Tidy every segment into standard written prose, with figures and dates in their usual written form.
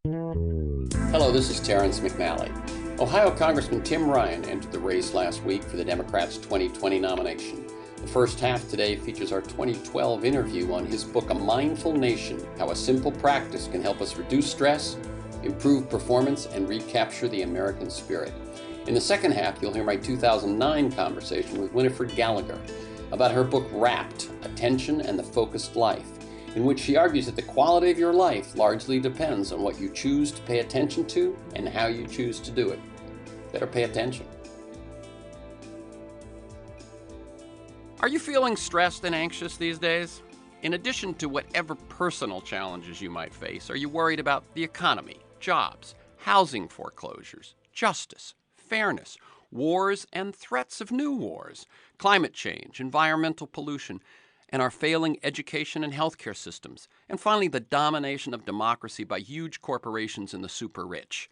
Hello, this is Terrence McNally. Ohio Congressman Tim Ryan entered the race last week for the Democrats' 2020 nomination. The first half today features our 2012 interview on his book, A Mindful Nation, How a Simple Practice Can Help Us Reduce Stress, Improve Performance, and Recapture the American Spirit. In the second half, you'll hear my 2009 conversation with WINIFRED GALLAGHER about her book, RAPT, Attention and the Focused Life, in which she argues that the quality of your life largely depends on what you choose to pay attention to and how you choose to do it. Better pay attention. Are you feeling stressed and anxious these days? In addition to whatever personal challenges you might face, are you worried about the economy, jobs, housing foreclosures, justice, fairness, wars and threats of new wars, climate change, environmental pollution, and our failing education and healthcare systems, and finally the domination of democracy by huge corporations and the super rich?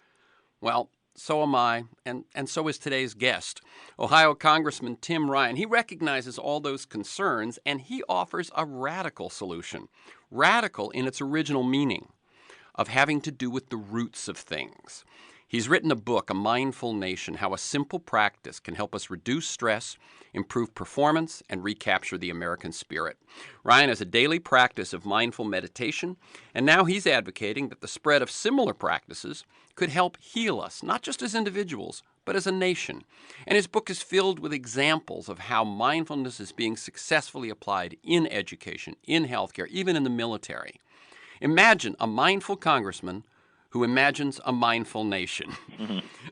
Well, so am I, and so is today's guest, Ohio Congressman Tim Ryan. He recognizes all those concerns, and he offers a radical solution. Radical in its original meaning of having to do with the roots of things. He's written a book, A Mindful Nation, How a Simple Practice Can Help Us Reduce Stress, Improve Performance, and Recapture the American Spirit. Ryan has a daily practice of mindful meditation, and now he's advocating that the spread of similar practices could help heal us, not just as individuals, but as a nation. And his book is filled with examples of how mindfulness is being successfully applied in education, in healthcare, even in the military. Imagine a mindful congressman who imagines a mindful nation.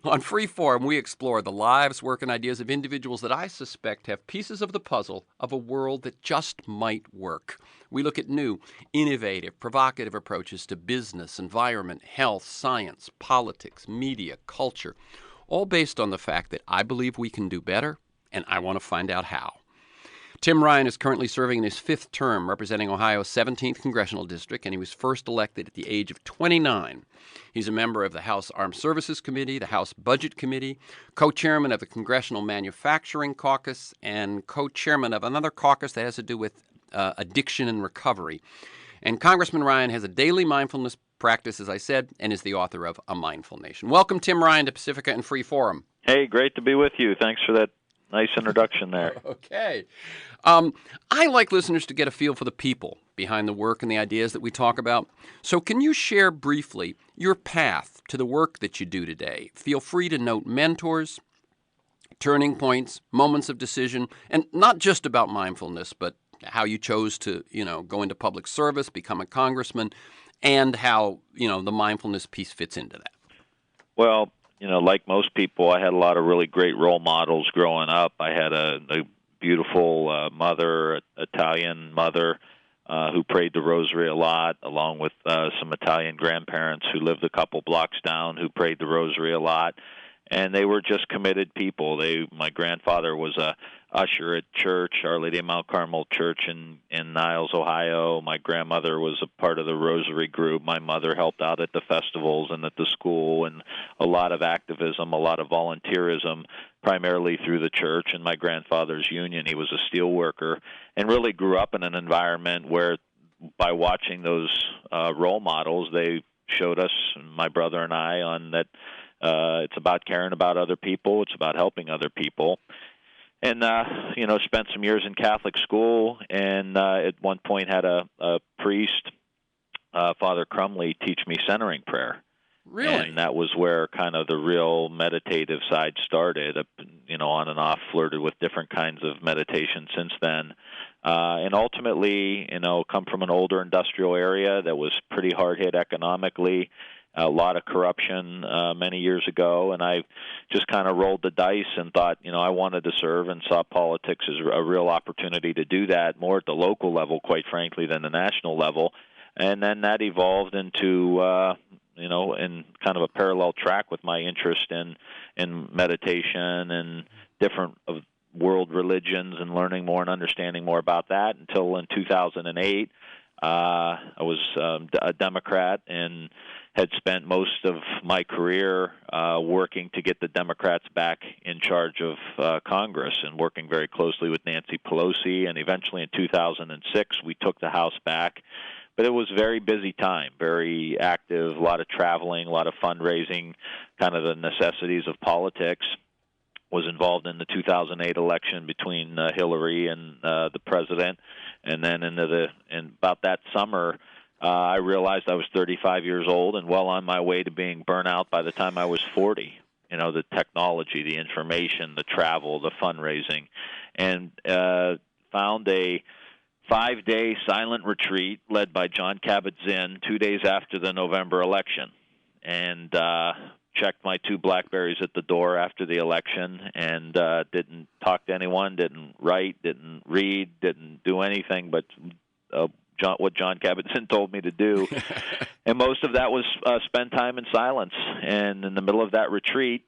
On Freeform, we explore the lives, work, and ideas of individuals that I suspect have pieces of the puzzle of a world that just might work. We look at new, innovative, provocative approaches to business, environment, health, science, politics, media, culture, all based on the fact that I believe we can do better, and I want to find out how. Tim Ryan is currently serving in his fifth term representing Ohio's 17th Congressional District, and he was first elected at the age of 29. He's a member of the House Armed Services Committee, the House Budget Committee, co-chairman of the Congressional Manufacturing Caucus, and co-chairman of another caucus that has to do with addiction and recovery. And Congressman Ryan has a daily mindfulness practice, as I said, and is the author of A Mindful Nation. Welcome, Tim Ryan, to Pacifica and Free Forum. Hey, great to be with you. Thanks for that nice introduction there. Okay. I like listeners to get a feel for the people behind the work and the ideas that we talk about. So can you share briefly your path to the work that you do today? Feel free to note mentors, turning points, moments of decision, and not just about mindfulness, but how you chose to, go into public service, become a congressman, and how, the mindfulness piece fits into that. Well, like most people, I had a lot of really great role models growing up. I had a beautiful mother, Italian mother, who prayed the rosary a lot, along with some Italian grandparents who lived a couple blocks down who prayed the rosary a lot. And they were just committed people. My grandfather was a usher at church, Our Lady of Mount Carmel Church in Niles, Ohio. My grandmother was a part of the Rosary group. My mother helped out at the festivals and at the school, and a lot of activism, a lot of volunteerism, primarily through the church and my grandfather's union. He was a steel worker and really grew up in an environment where, by watching those role models, they showed us, my brother and I, on that it's about caring about other people. It's about helping other people. And, spent some years in Catholic school, and at one point had a priest, Father Crumley, teach me centering prayer. Really? And that was where kind of the real meditative side started, on and off, flirted with different kinds of meditation since then. And ultimately, come from an older industrial area that was pretty hard hit economically, a lot of corruption many years ago, and I just kind of rolled the dice and thought, I wanted to serve and saw politics as a real opportunity to do that, more at the local level, quite frankly, than the national level. And then that evolved into, in kind of a parallel track with my interest in meditation and different world religions and learning more and understanding more about that until in 2008, I was a Democrat and had spent most of my career working to get the Democrats back in charge of Congress and working very closely with Nancy Pelosi. And eventually in 2006, we took the House back But it was very busy time, very active, a lot of traveling, a lot of fundraising, kind of the necessities of politics. Was involved in the 2008 election between Hillary and the president, and then in about that summer, I realized I was 35 years old and well on my way to being burnt out by the time I was 40. You know, the technology, the information, the travel, the fundraising, and found a 5-day silent retreat led by John Kabat-Zinn 2 days after the November election, and checked my 2 BlackBerries at the door after the election, and didn't talk to anyone, didn't write, didn't read, didn't do anything but what John Kabat-Zinn told me to do. And most of that was spend time in silence. And in the middle of that retreat,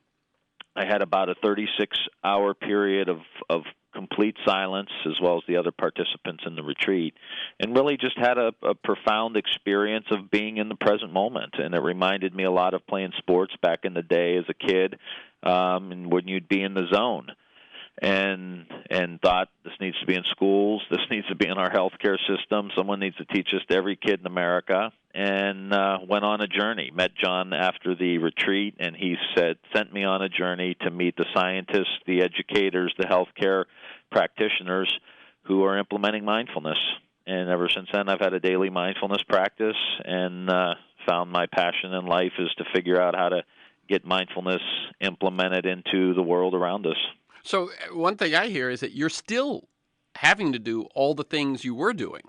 I had about a 36-hour period of complete silence, as well as the other participants in the retreat, and really just had a profound experience of being in the present moment. And it reminded me a lot of playing sports back in the day as a kid, and when you'd be in the zone. And thought, this needs to be in schools, this needs to be in our healthcare system, someone needs to teach this to every kid in America, and went on a journey. Met John after the retreat, and he sent me on a journey to meet the scientists, the educators, the healthcare practitioners who are implementing mindfulness. And ever since then, I've had a daily mindfulness practice, and found my passion in life is to figure out how to get mindfulness implemented into the world around us. So one thing I hear is that you're still having to do all the things you were doing.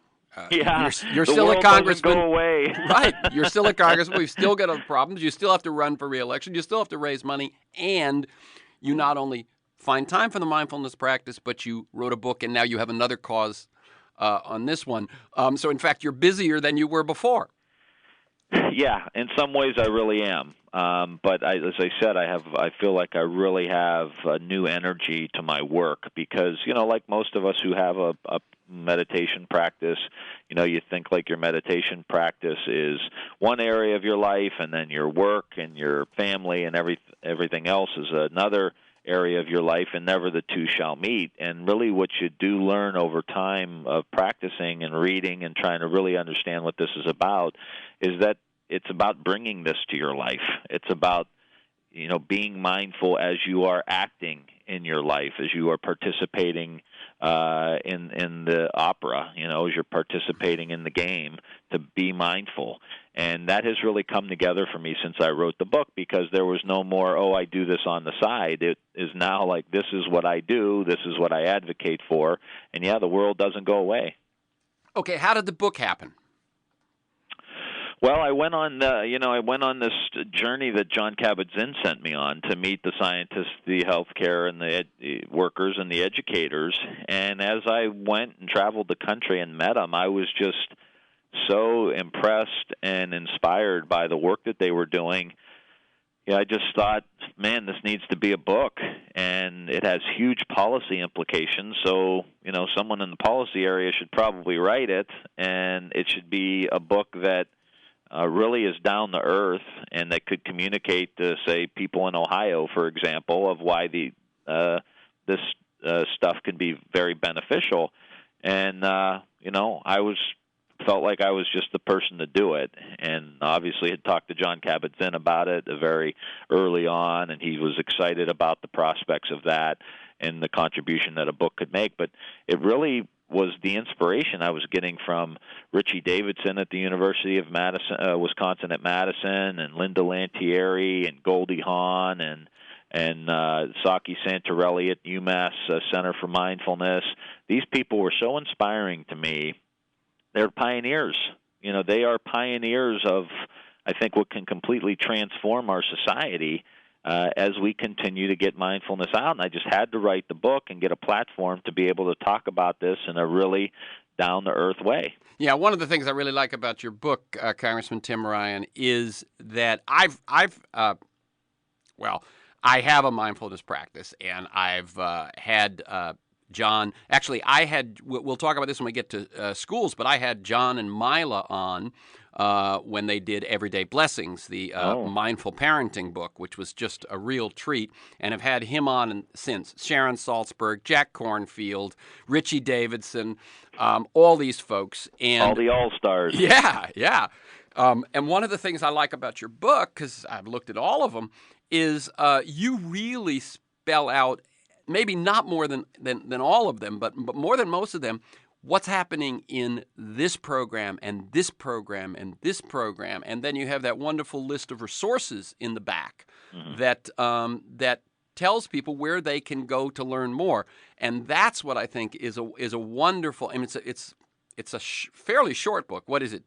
Yeah, you're still a congressman. Go away. Right. You're still a congressman. We've still got other problems. You still have to run for re-election. You still have to raise money. And you not only find time for the mindfulness practice, but you wrote a book, and now you have another cause on this one. So, in fact, you're busier than you were before. Yeah, in some ways I really am. But as I said, I feel like I really have a new energy to my work because, like most of us who have a meditation practice, you think like your meditation practice is one area of your life, and then your work and your family and everything else is another area of your life, and never the two shall meet. And really what you do learn over time of practicing and reading and trying to really understand what this is about is that it's about bringing this to your life. It's about, being mindful as you are acting in your life, as you are participating in the opera, as you're participating in the game, to be mindful. And that has really come together for me since I wrote the book, because there was no more, I do this on the side. It is now like, this is what I do, this is what I advocate for, and the world doesn't go away. Okay, how did the book happen? Well, I went on this journey that John Kabat-Zinn sent me on to meet the scientists, the healthcare, and the workers and the educators. And as I went and traveled the country and met them, I was just so impressed and inspired by the work that they were doing. I just thought, man, this needs to be a book, and it has huge policy implications. So, someone in the policy area should probably write it, and it should be a book that really is down to earth, and that could communicate to, say, people in Ohio, for example, of why this stuff can be very beneficial. And I felt like I was just the person to do it, and obviously had talked to John Kabat-Zinn about it very early on, and he was excited about the prospects of that and the contribution that a book could make. But it really was the inspiration I was getting from Richie Davidson at the University of Wisconsin at Madison, and Linda Lantieri and Goldie Hawn and Saki Santorelli at UMass Center for Mindfulness. These people were so inspiring to me. They're pioneers. They are pioneers of, I think, what can completely transform our society as we continue to get mindfulness out. And I just had to write the book and get a platform to be able to talk about this in a really down-to-earth way. Yeah, one of the things I really like about your book, Congressman Tim Ryan, is that I have a mindfulness practice, and I've had John. Actually, we'll talk about this when we get to schools, but I had John and Mila on when they did Everyday Blessings, the mindful parenting book, which was just a real treat, and have had him on since. Sharon Salzberg, Jack Kornfield, Richie Davidson, all these folks. And all the all-stars. Yeah, yeah. And one of the things I like about your book, because I've looked at all of them, is you really spell out, maybe not more than all of them, but more than most of them, what's happening in this program and this program and this program. And then you have that wonderful list of resources in the back that tells people where they can go to learn more. And that's what I think is a wonderful, I mean, it's a fairly short book. What is it?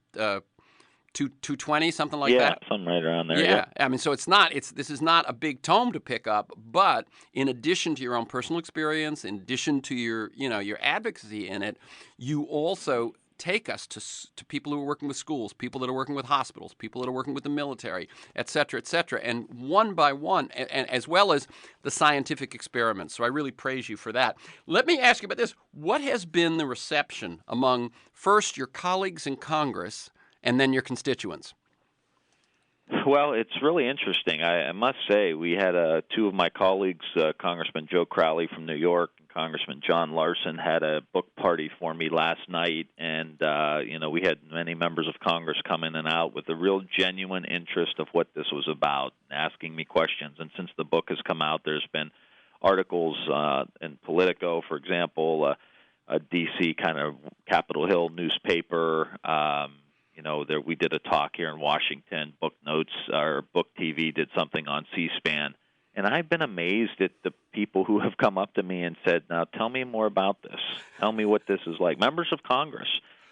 220, something like that? Yeah, something right around there. Yeah. I mean, so this is not a big tome to pick up, but in addition to your own personal experience, in addition to your advocacy in it, you also take us to people who are working with schools, people that are working with hospitals, people that are working with the military, et cetera, and one by one, and as well as the scientific experiments. So I really praise you for that. Let me ask you about this. What has been the reception among, first, your colleagues in Congress and then your constituents? Well, it's really interesting. I must say, we had two of my colleagues, Congressman Joe Crowley from New York and Congressman John Larson, had a book party for me last night, and we had many members of Congress come in and out with a real genuine interest of what this was about, asking me questions. And since the book has come out, there's been articles in Politico, for example, a D.C. kind of Capitol Hill newspaper. We did a talk here in Washington. Book Notes, or Book TV, did something on C-SPAN. And I've been amazed at the people who have come up to me and said, now tell me more about this. Tell me what this is like. Members of Congress.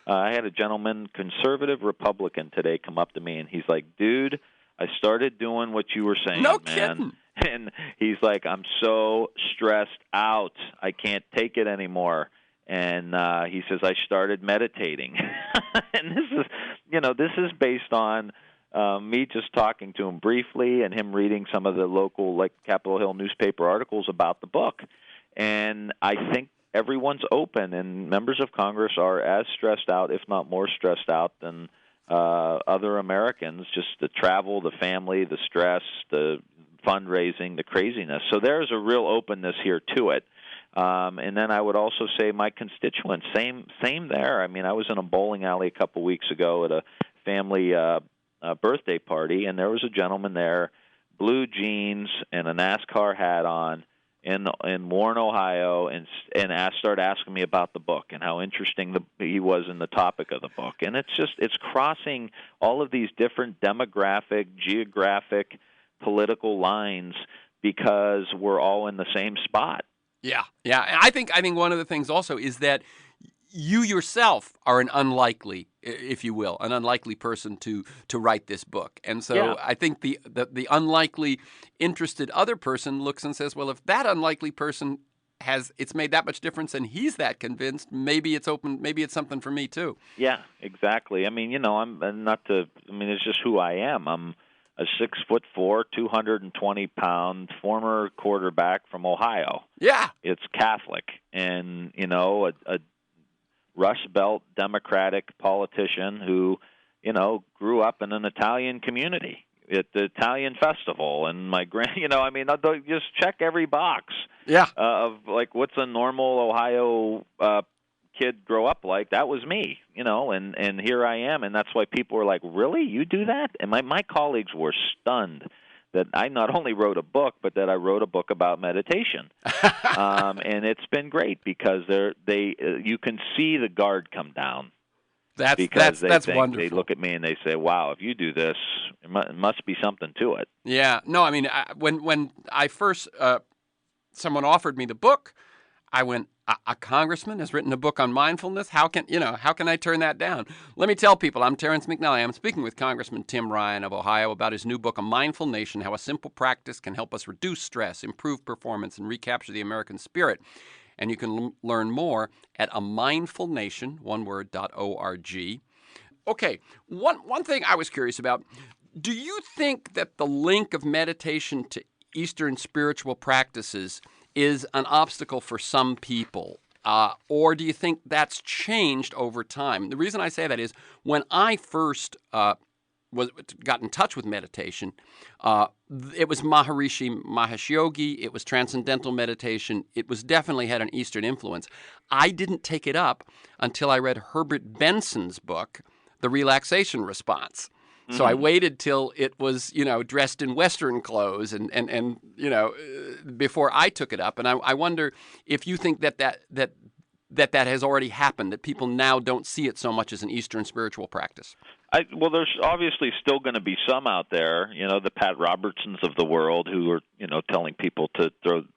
I had a gentleman, conservative Republican, today come up to me, and he's like, dude, I started doing what you were saying, no man. Kidding. And he's like, I'm so stressed out. I can't take it anymore. And he says, I started meditating. And this is based on me just talking to him briefly and him reading some of the local, like, Capitol Hill newspaper articles about the book. And I think everyone's open, and members of Congress are as stressed out, if not more stressed out, than other Americans, just the travel, the family, the stress, the fundraising, the craziness. So there's a real openness here to it. And then I would also say my constituents, same there. I mean, I was in a bowling alley a couple weeks ago at a family birthday party, and there was a gentleman there, blue jeans and a NASCAR hat on, in Warren, Ohio, and started asking me about the book and how interesting he was in the topic of the book. And it's crossing all of these different demographic, geographic, political lines because we're all in the same spot. Yeah. And I think one of the things also is that you yourself are an unlikely, if you will, an unlikely person to write this book. And so Yeah. I think the unlikely interested other person looks and says, well, if that unlikely person it's made that much difference and he's that convinced, maybe it's something for me too. Yeah, exactly. I mean, it's just who I am. I'm a 6'4", 220-pound former quarterback from Ohio. Yeah. It's Catholic, and a Rust Belt Democratic politician who, grew up in an Italian community at the Italian festival, and my I'll just check every box. Yeah. Of like what's a normal Ohio kid grow up like. That was me, and here I am, and that's why people were like, really, you do that? And my colleagues were stunned that I not only wrote a book, but that I wrote a book about meditation. And it's been great because you can see the guard come down. That's wonderful. They look at me and they say, wow, if you do this, it must be something to it. Yeah. No, I mean, when I first someone offered me the book, I went, a congressman has written a book on mindfulness? How can I turn that down? Let me tell people, I'm Terrence McNally. I'm speaking with Congressman Tim Ryan of Ohio about his new book, A Mindful Nation, How a Simple Practice Can Help Us Reduce Stress, Improve Performance, and Recapture the American Spirit. And you can learn more at amindfulnation.org. Okay, one thing I was curious about, do you think that the link of meditation to Eastern spiritual practices is an obstacle for some people? Or do you think that's changed over time? The reason I say that is when I first got in touch with meditation, it was Maharishi Mahesh Yogi. It was transcendental meditation. It was definitely had an Eastern influence. I didn't take it up until I read Herbert Benson's book, The Relaxation Response. So I waited till it was, dressed in Western clothes and before I took it up. And I wonder if you think that has already happened, that people now don't see it so much as an Eastern spiritual practice. Well, there's obviously still going to be some out there, the Pat Robertsons of the world who are, telling people to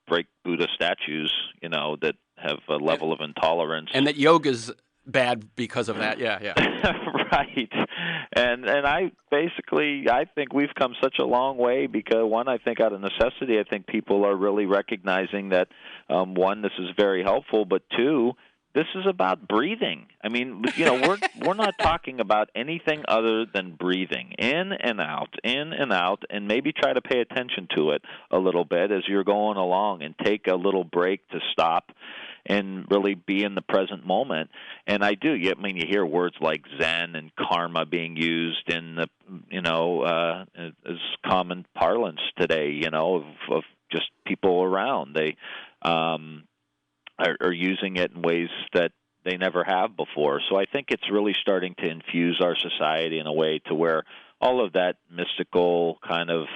break Buddha statues, that have a level of intolerance. And that yoga's bad because of that. Yeah. Right. And I think we've come such a long way because, one, I think out of necessity, I think people are really recognizing that, one, this is very helpful, but two, this is about breathing. I mean, we're not talking about anything other than breathing in and out, and maybe try to pay attention to it a little bit as you're going along and take a little break to stop and really be in the present moment. And I do. You hear words like Zen and karma being used in the, as common parlance today, of just people around. They are using it in ways that they never have before. So I think it's really starting to infuse our society in a way to where all of that mystical kind of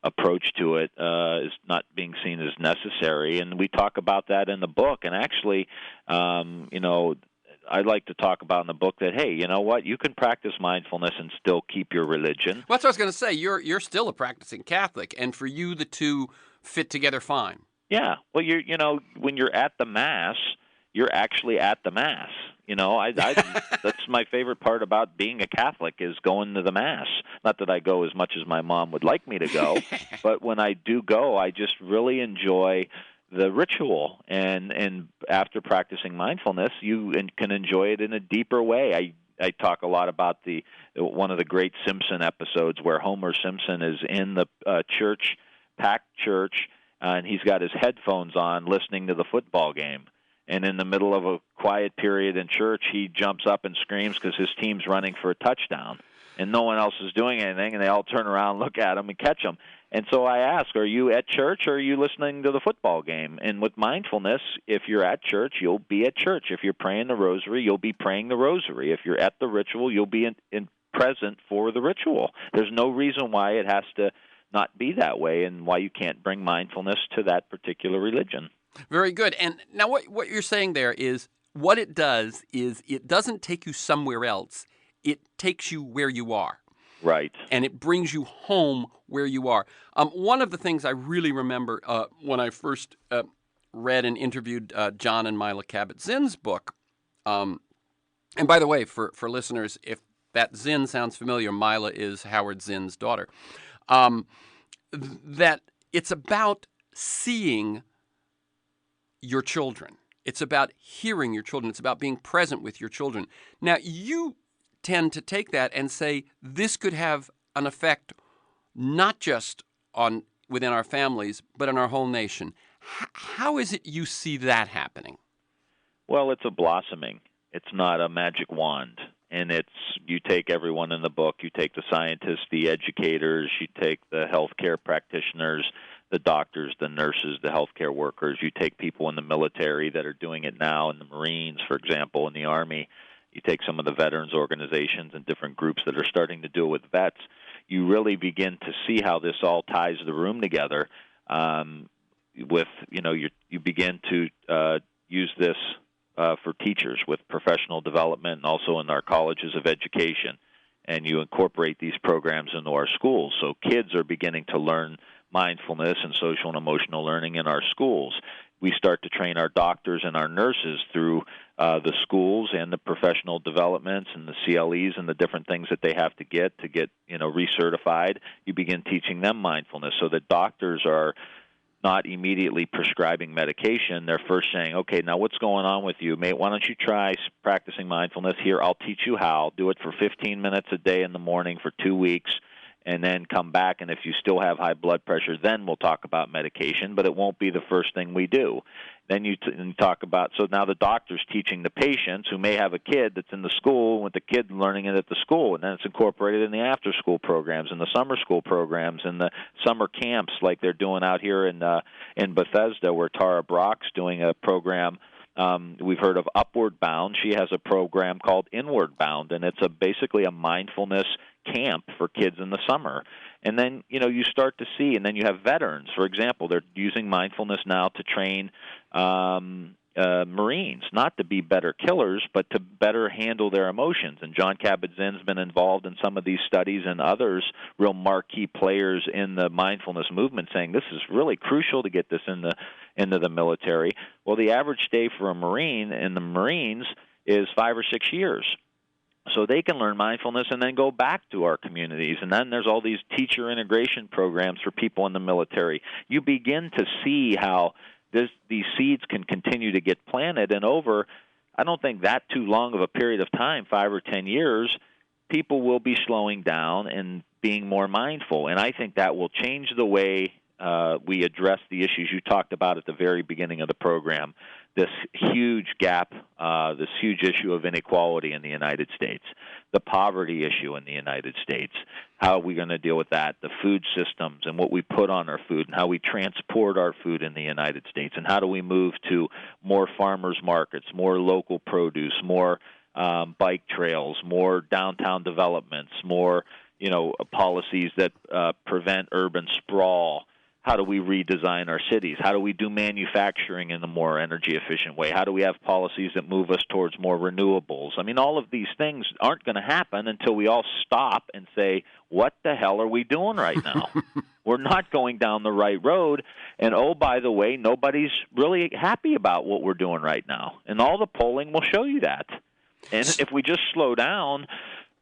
approach to it is not being seen as necessary. And we talk about that in the book. And actually, I like to talk about in the book that, hey, you know what? You can practice mindfulness and still keep your religion. Well, that's what I was going to say. You're still a practicing Catholic, and for you, the two fit together fine. Yeah. Well, when you're at the Mass, you're actually at the Mass. That's my favorite part about being a Catholic is going to the Mass. Not that I go as much as my mom would like me to go, but when I do go, I just really enjoy the ritual. And after practicing mindfulness, you can enjoy it in a deeper way. I talk a lot about one of the great Simpson episodes where Homer Simpson is in the packed church, and he's got his headphones on listening to the football game. And in the middle of a quiet period in church, he jumps up and screams because his team's running for a touchdown. And no one else is doing anything, and they all turn around, look at him, and catch him. And so I ask, are you at church or are you listening to the football game? And with mindfulness, if you're at church, you'll be at church. If you're praying the rosary, you'll be praying the rosary. If you're at the ritual, you'll be in present for the ritual. There's no reason why it has to not be that way and why you can't bring mindfulness to that particular religion. Very good. And now what you're saying there is what it does is it doesn't take you somewhere else. It takes you where you are. Right. And it brings you home where you are. One of the things I really remember when I first read and interviewed John and Mila Kabat-Zinn's book, and by the way, for listeners, if that Zinn sounds familiar, Mila is Howard Zinn's daughter, that it's about seeing your children. It's about hearing your children. It's about being present with your children. Now, you tend to take that and say this could have an effect not just within our families, but in our whole nation. How is it you see that happening? Well, it's a blossoming. It's not a magic wand. And you take everyone in the book, you take the scientists, the educators, you take the healthcare practitioners, the doctors, the nurses, the healthcare workers. You take people in the military that are doing it now, in the Marines, for example, in the Army. You take some of the veterans organizations and different groups that are starting to do it with vets. You really begin to see how this all ties the room together. You begin to use this for teachers with professional development and also in our colleges of education. And you incorporate these programs into our schools. So kids are beginning to learn mindfulness and social and emotional learning in our schools. We start to train our doctors and our nurses through the schools and the professional developments and the CLEs and the different things that they have to get recertified. You begin teaching them mindfulness so that doctors are not immediately prescribing medication. They're first saying, okay, now what's going on with you, mate? Why don't you try practicing mindfulness? Here, I'll teach you how. Do it for 15 minutes a day in the morning for 2 weeks. and then come back. And if you still have high blood pressure, then we'll talk about medication, but it won't be the first thing we do. Then you talk about, so now the doctor's teaching the patients who may have a kid that's in the school with the kid learning it at the school, and then it's incorporated in the after-school programs and the summer school programs and the summer camps like they're doing out here in Bethesda, where Tara Brock's doing a program. We've heard of Upward Bound. She has a program called Inward Bound, and it's basically a mindfulness camp for kids in the summer. And then, you start to see, and then you have veterans. For example, they're using mindfulness now to train Marines, not to be better killers, but to better handle their emotions. And John Kabat-Zinn's been involved in some of these studies, and others, real marquee players in the mindfulness movement, saying this is really crucial to get this into the military. Well, the average stay for a Marine in the Marines is 5 or 6 years. So they can learn mindfulness and then go back to our communities. And then there's all these teacher integration programs for people in the military. You begin to see how these seeds can continue to get planted, and over, I don't think that too long of a period of time, 5 or 10 years, people will be slowing down and being more mindful. And I think that will change the way we address the issues you talked about at the very beginning of the program, this huge gap, this huge issue of inequality in the United States, the poverty issue in the United States. How are we going to deal with that? The food systems and what we put on our food and how we transport our food in the United States, and how do we move to more farmers markets, more local produce, more bike trails, more downtown developments, more policies that prevent urban sprawl. How do we redesign our cities? How do we do manufacturing in a more energy-efficient way? How do we have policies that move us towards more renewables? I mean, all of these things aren't going to happen until we all stop and say, what the hell are we doing right now? We're not going down the right road. And, oh, by the way, nobody's really happy about what we're doing right now. And all the polling will show you that. And if we just slow down,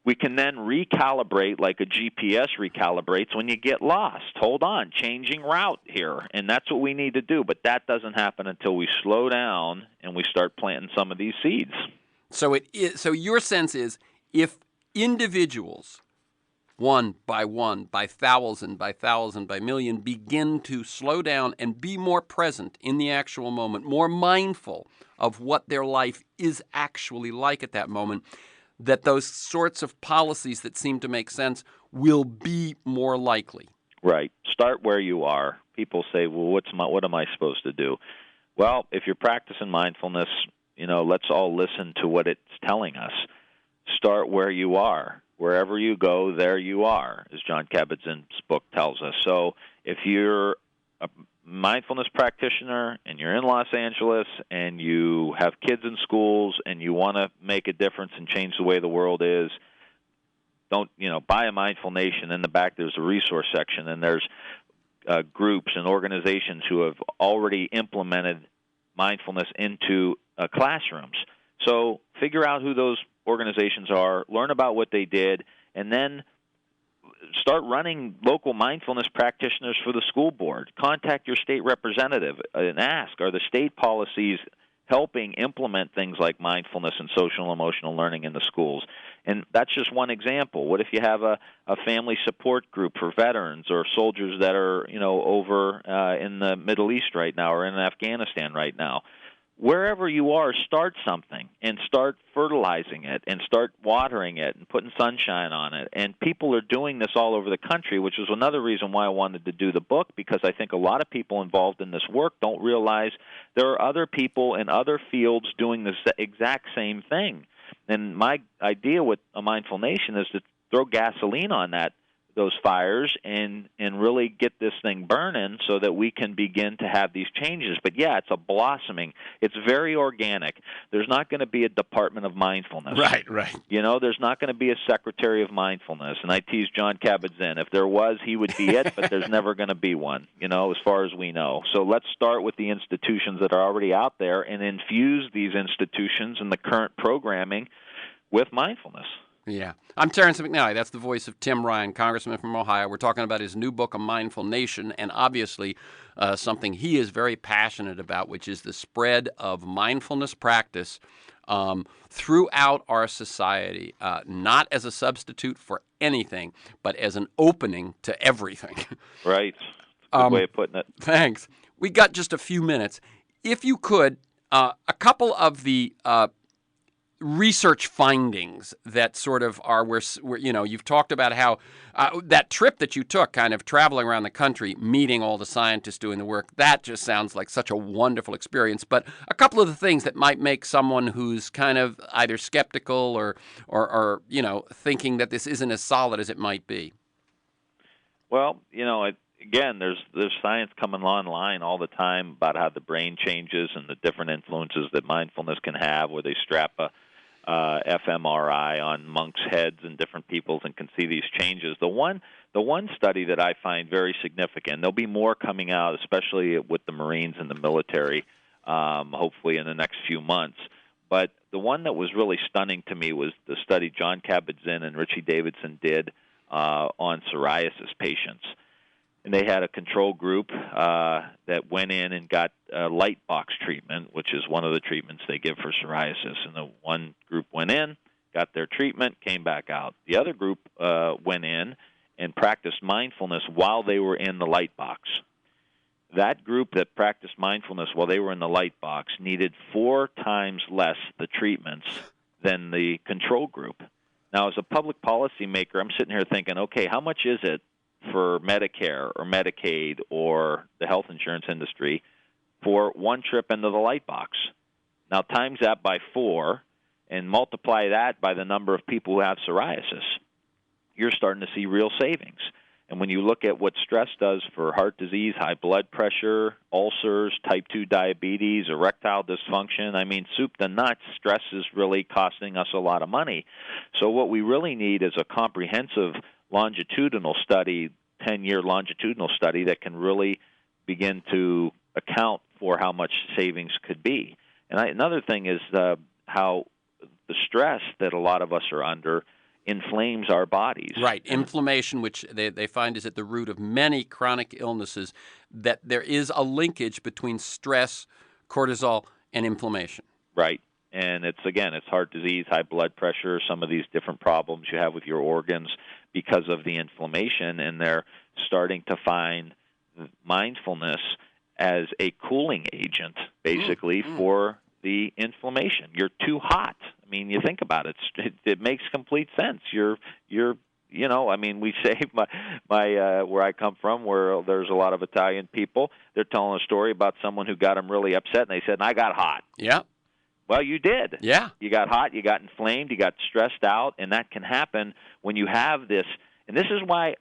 we can then recalibrate like a GPS recalibrates when you get lost. Hold on, changing route here, and that's what we need to do. But that doesn't happen until we slow down and we start planting some of these seeds. So your sense is, if individuals, one, by thousand, by million, begin to slow down and be more present in the actual moment, more mindful of what their life is actually like at that moment, that those sorts of policies that seem to make sense will be more likely. Right. Start where you are. People say, well, what am I supposed to do? Well, if you're practicing mindfulness, let's all listen to what it's telling us. Start where you are. Wherever you go, there you are, as John Kabat-Zinn's book tells us. So if you're a mindfulness practitioner and you're in Los Angeles and you have kids in schools and you want to make a difference and change the way the world is, don't, buy a Mindful Nation. In the back there's a resource section, and there's groups and organizations who have already implemented mindfulness into classrooms. So figure out who those organizations are, learn about what they did, and then start running local mindfulness practitioners for the school board. Contact your state representative and ask, are the state policies helping implement things like mindfulness and social and emotional learning in the schools? And that's just one example. What if you have a family support group for veterans or soldiers that are, over in the Middle East right now or in Afghanistan right now? Wherever you are, start something and start fertilizing it and start watering it and putting sunshine on it. And people are doing this all over the country, which is another reason why I wanted to do the book, because I think a lot of people involved in this work don't realize there are other people in other fields doing the exact same thing. And my idea with a Mindful Nation is to throw gasoline on those fires and really get this thing burning so that we can begin to have these changes. But, yeah, it's a blossoming. It's very organic. There's not going to be a Department of Mindfulness. Right. There's not going to be a Secretary of Mindfulness. And I tease John Kabat-Zinn. If there was, he would be it, but there's never going to be one, as far as we know. So let's start with the institutions that are already out there and infuse these institutions and the current programming with mindfulness. Yeah. I'm Terrence McNally. That's the voice of Tim Ryan, Congressman from Ohio. We're talking about his new book, A Mindful Nation, and obviously something he is very passionate about, which is the spread of mindfulness practice throughout our society, not as a substitute for anything, but as an opening to everything. Right. Good way of putting it. Thanks. We got just a few minutes. If you could, a couple of the research findings that sort of are where you've talked about how that trip that you took, kind of traveling around the country, meeting all the scientists doing the work, that just sounds like such a wonderful experience. But a couple of the things that might make someone who's kind of either skeptical or thinking that this isn't as solid as it might be. Well, again, there's science coming online all the time about how the brain changes and the different influences that mindfulness can have, where they strap a fMRI on monks' heads and different people's and can see these changes. The one study that I find very significant, there'll be more coming out, especially with the Marines and the military, hopefully in the next few months. But the one that was really stunning to me was the study John Kabat-Zinn and Richie Davidson did on psoriasis patients. And they had a control group that went in and got light box treatment, which is one of the treatments they give for psoriasis. And the one group went in, got their treatment, came back out. The other group went in and practiced mindfulness while they were in the light box. That group that practiced mindfulness while they were in the light box needed 4 times less the treatments than the control group. Now, as a public policy maker, I'm sitting here thinking, okay, how much is it for Medicare or Medicaid or the health insurance industry for one trip into the light box? Now times that by 4 and multiply that by the number of people who have psoriasis. You're starting to see real savings. And when you look at what stress does for heart disease, high blood pressure, ulcers, type 2 diabetes, erectile dysfunction, I mean, soup to nuts, stress is really costing us a lot of money. So what we really need is a comprehensive longitudinal study, 10-year longitudinal study that can really begin to account for how much savings could be. And another thing is how the stress that a lot of us are under inflames our bodies. Right. Inflammation, which they find is at the root of many chronic illnesses, that there is a linkage between stress, cortisol, and inflammation. Right. And it's heart disease, high blood pressure, some of these different problems you have with your organs because of the inflammation, and they're starting to find mindfulness as a cooling agent, basically, for the inflammation. You're too hot. I mean, you think about it; it makes complete sense. We say where I come from, where there's a lot of Italian people, they're telling a story about someone who got them really upset, and they said, "I got hot." Yeah. Well, you did. Yeah. You got hot, you got inflamed, you got stressed out, and that can happen when you have this. And this is why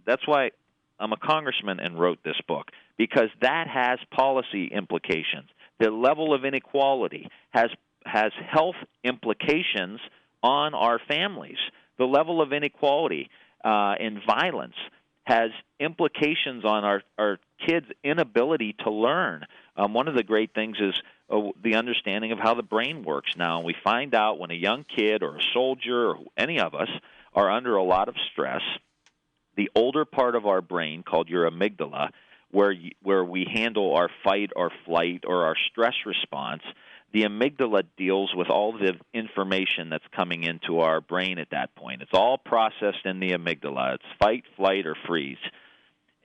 that's why I'm a congressman and wrote this book, because that has policy implications. The level of inequality has health implications on our families. The level of inequality and violence has implications on our kids' inability to learn. One of the great things is the understanding of how the brain works now. And we find out when a young kid or a soldier or any of us are under a lot of stress, the older part of our brain, called your amygdala, where we handle our fight or flight or our stress response, the amygdala deals with all the information that's coming into our brain at that point. It's all processed in the amygdala. It's fight, flight, or freeze.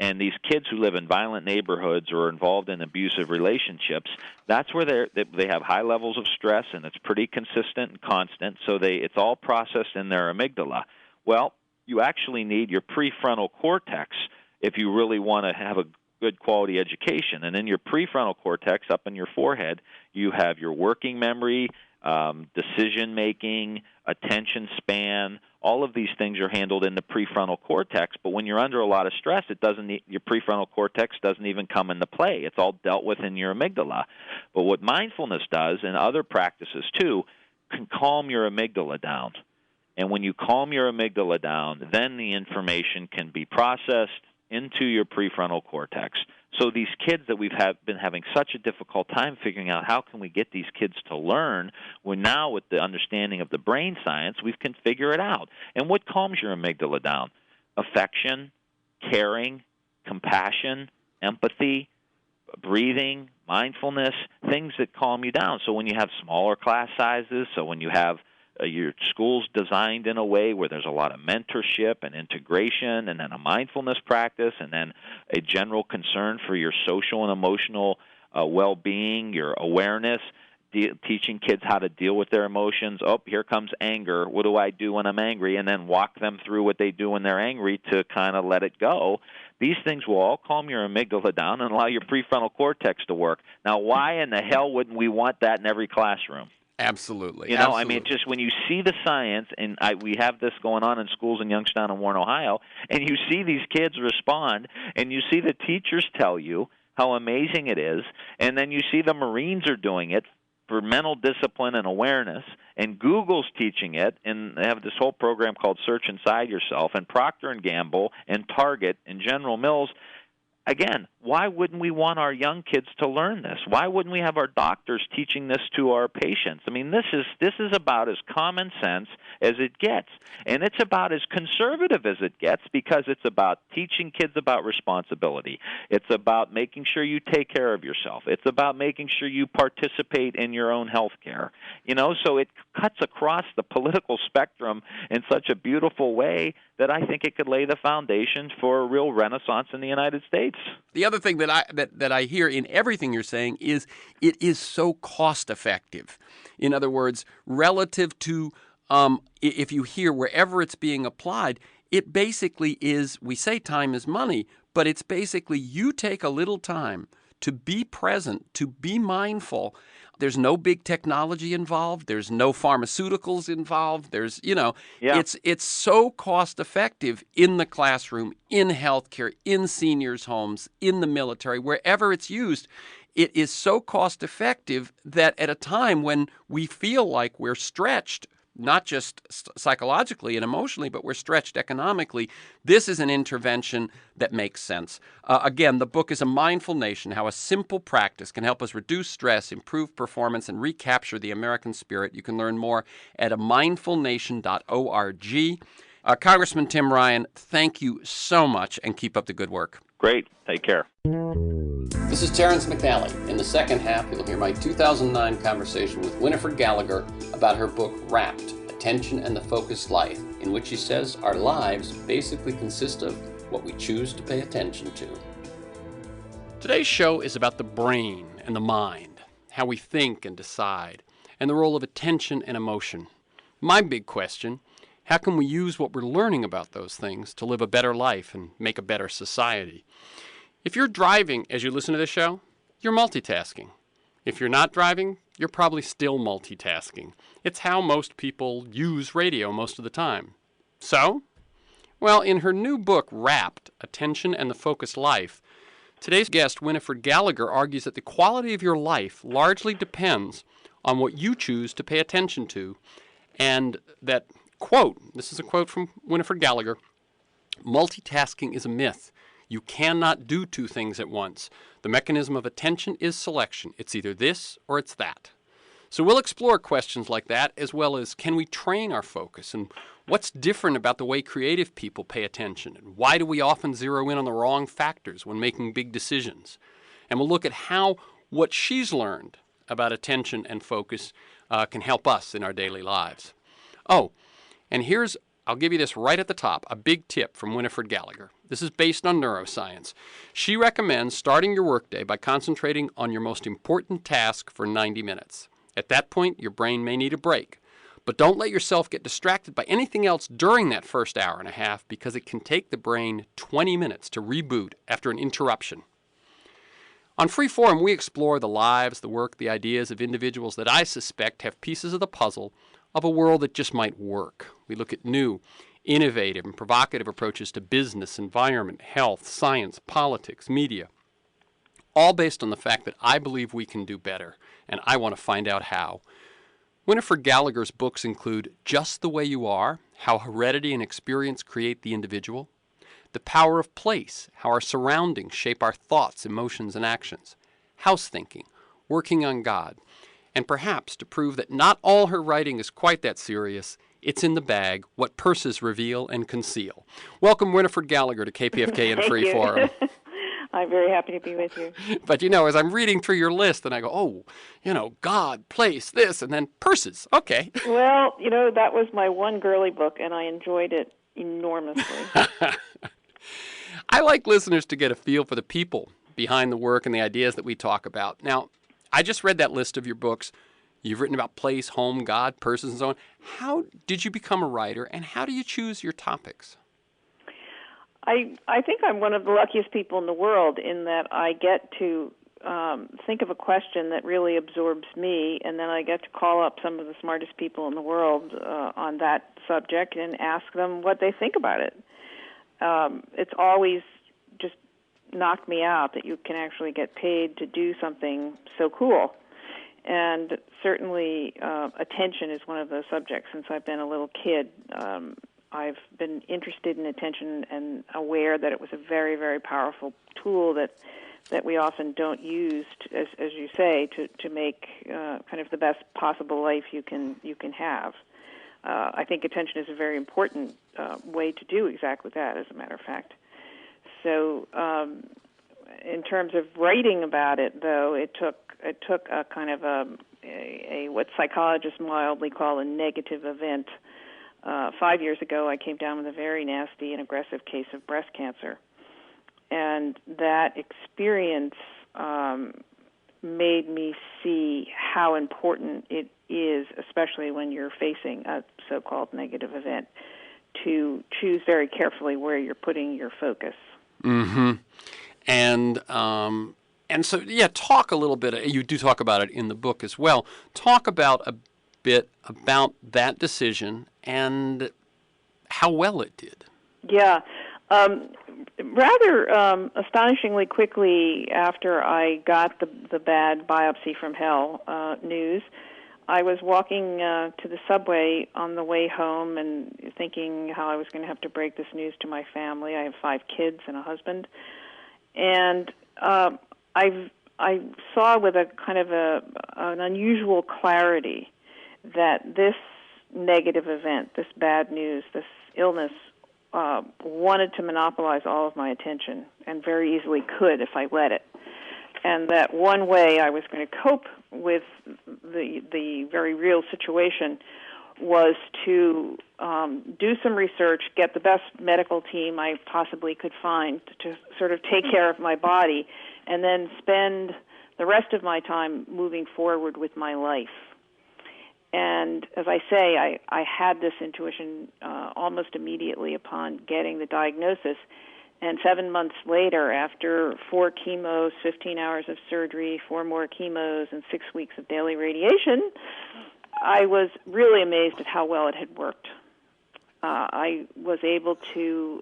And these kids who live in violent neighborhoods or are involved in abusive relationships, that's where they have high levels of stress, and it's pretty consistent and constant, so it's all processed in their amygdala. Well, you actually need your prefrontal cortex if you really want to have a good quality education. And in your prefrontal cortex, up in your forehead, you have your working memory, decision-making, attention span. All of these things are handled in the prefrontal cortex, but when you're under a lot of stress, your prefrontal cortex doesn't even come into play. It's all dealt with in your amygdala. But what mindfulness does, and other practices too, can calm your amygdala down. And when you calm your amygdala down, then the information can be processed into your prefrontal cortex. So these kids that we've been having such a difficult time figuring out how can we get these kids to learn, well, now with the understanding of the brain science, we can figure it out. And what calms your amygdala down? Affection, caring, compassion, empathy, breathing, mindfulness, things that calm you down. So when you have smaller class sizes, so when you have your school's designed in a way where there's a lot of mentorship and integration, and then a mindfulness practice, and then a general concern for your social and emotional well-being, your awareness, teaching kids how to deal with their emotions. Oh, here comes anger. What do I do when I'm angry? And then walk them through what they do when they're angry to kind of let it go. These things will all calm your amygdala down and allow your prefrontal cortex to work. Now, why in the hell wouldn't we want that in every classroom? Absolutely. You know, I mean, just when you see the science, and we have this going on in schools in Youngstown and Warren, Ohio, and you see these kids respond, and you see the teachers tell you how amazing it is, and then you see the Marines are doing it for mental discipline and awareness, and Google's teaching it, and they have this whole program called Search Inside Yourself, and Procter & Gamble and Target and General Mills. Again, why wouldn't we want our young kids to learn this? Why wouldn't we have our doctors teaching this to our patients? I mean, this is about as common sense as it gets, and it's about as conservative as it gets, because it's about teaching kids about responsibility. It's about making sure you take care of yourself. It's about making sure you participate in your own health care. You know, so it cuts across the political spectrum in such a beautiful way that I think it could lay the foundation for a real renaissance in the United States. The other thing that I hear in everything you're saying is it is so cost effective. In other words, relative to if you hear wherever it's being applied, it basically is, we say time is money, but it's basically you take a little time to be present, to be mindful. There's no big technology involved. There's no pharmaceuticals involved. There's, it's so cost effective in the classroom, in healthcare, in seniors' homes, in the military, wherever it's used. It is so cost effective that at a time when we feel like we're stretched, not just psychologically and emotionally, but we're stretched economically, this is an intervention that makes sense. Again, the book is A Mindful Nation, How a Simple Practice Can Help Us Reduce Stress, Improve Performance, and Recapture the American Spirit. You can learn more at amindfulnation.org. Congressman Tim Ryan, thank you so much, and keep up the good work. Great. Take care. This is Terrence McNally. In the second half, you'll hear my 2009 conversation with WINIFRED GALLAGHER about her book, RAPT, Attention and the Focused Life, in which she says our lives basically consist of what we choose to pay attention to. Today's show is about the brain and the mind, how we think and decide, and the role of attention and emotion. My big question, how can we use what we're learning about those things to live a better life and make a better society? If you're driving as you listen to this show, you're multitasking. If you're not driving, you're probably still multitasking. It's how most people use radio most of the time. So? Well, in her new book, RAPT, Attention and the Focused Life, today's guest, WINIFRED GALLAGHER, argues that the quality of your life largely depends on what you choose to pay attention to, and that, quote, this is a quote from WINIFRED GALLAGHER, multitasking is a myth. You cannot do two things at once. The mechanism of attention is selection. It's either this or it's that. So we'll explore questions like that, as well as can we train our focus, and what's different about the way creative people pay attention, and why do we often zero in on the wrong factors when making big decisions. And we'll look at how what she's learned about attention and focus can help us in our daily lives. Oh, and I'll give you this right at the top, a big tip from WINIFRED GALLAGHER. This is based on neuroscience. She recommends starting your workday by concentrating on your most important task for 90 minutes. At that point, your brain may need a break. But don't let yourself get distracted by anything else during that first hour and a half, because it can take the brain 20 minutes to reboot after an interruption. On Freeform, we explore the lives, the work, the ideas of individuals that I suspect have pieces of the puzzle of a world that just might work. We look at new, innovative, and provocative approaches to business, environment, health, science, politics, media, all based on the fact that I believe we can do better, and I want to find out how. WINIFRED GALLAGHER's books include Just the Way You Are, How Heredity and Experience Create the Individual, The power of place, how our surroundings shape our thoughts, emotions, and actions. House thinking, working on God. And perhaps to prove that not all her writing is quite that serious, it's in the bag, What Purses Reveal and Conceal. Welcome, WINIFRED GALLAGHER, to KPFK and Freeform. I'm very happy to be with you. But, as I'm reading through your list, and I go, God, place, this, and then purses. Okay. Well, that was my one girly book, and I enjoyed it enormously. I like listeners to get a feel for the people behind the work and the ideas that we talk about. Now, I just read that list of your books. You've written about place, home, God, purses, and so on. How did you become a writer, and how do you choose your topics? I think I'm one of the luckiest people in the world in that I get to think of a question that really absorbs me, and then I get to call up some of the smartest people in the world on that subject and ask them what they think about it. It's always just knocked me out that you can actually get paid to do something so cool. And certainly attention is one of those subjects. Since I've been a little kid, I've been interested in attention and aware that it was a very, very powerful tool that we often don't use, as you say, to make kind of the best possible life you can have. I think attention is a very important way to do exactly that, as a matter of fact. So in terms of writing about it, though, it took a kind of a what psychologists mildly call a negative event. 5 years ago, I came down with a very nasty and aggressive case of breast cancer. And that experience made me see how important it is, especially when you're facing a so-called negative event, to choose very carefully where you're putting your focus. Mm-hmm. And so, talk a little bit. You do talk about it in the book as well. Talk about a bit about that decision and how well it did. Yeah. Rather astonishingly quickly after I got the bad biopsy from hell news, I was walking to the subway on the way home and thinking how I was going to have to break this news to my family. I have 5 kids and a husband. And I saw with a kind of an unusual clarity that this negative event, this bad news, this illness, wanted to monopolize all of my attention and very easily could if I let it. And that one way I was going to cope with the very real situation was to do some research, get the best medical team I possibly could find to sort of take care of my body, and then spend the rest of my time moving forward with my life. And as I say, I had this intuition almost immediately upon getting the diagnosis. And 7 months later, after 4 chemos, 15 hours of surgery, 4 more chemos, and 6 weeks of daily radiation, I was really amazed at how well it had worked. I was able to,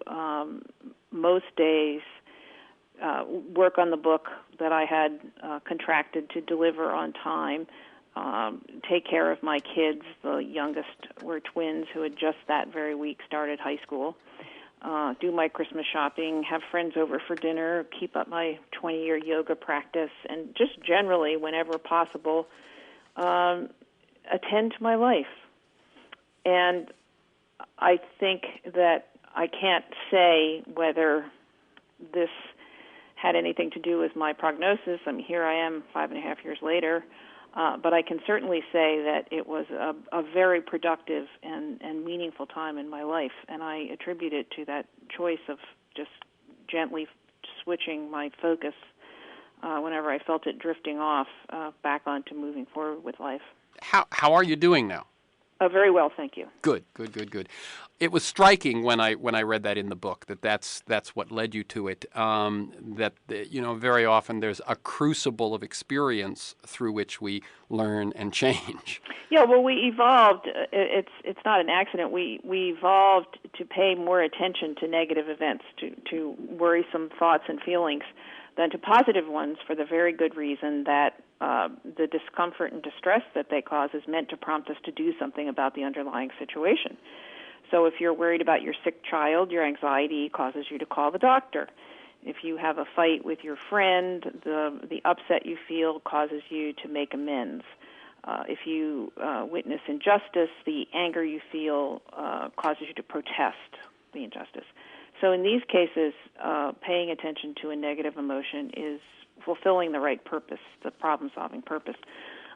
most days, work on the book that I had contracted to deliver on time, take care of my kids. The youngest were twins who had just that very week started high school, do my Christmas shopping, have friends over for dinner, keep up my 20-year yoga practice, and just generally, whenever possible, attend to my life. And I think that I can't say whether this had anything to do with my prognosis. I mean, here I am 5.5 years later. But I can certainly say that it was a very productive and meaningful time in my life, and I attribute it to that choice of just gently switching my focus whenever I felt it drifting off back onto moving forward with life. How are you doing now? Very well, thank you. Good. It was striking when I read that in the book that's what led you to it. That very often there's a crucible of experience through which we learn and change. Yeah, well, we evolved. It's not an accident. We evolved to pay more attention to negative events, to worrisome thoughts and feelings, than to positive ones, for the very good reason that the discomfort and distress that they cause is meant to prompt us to do something about the underlying situation. So if you're worried about your sick child, your anxiety causes you to call the doctor. If you have a fight with your friend, the upset you feel causes you to make amends. If you witness injustice, the anger you feel causes you to protest the injustice. So in these cases, paying attention to a negative emotion is fulfilling the right purpose, the problem-solving purpose.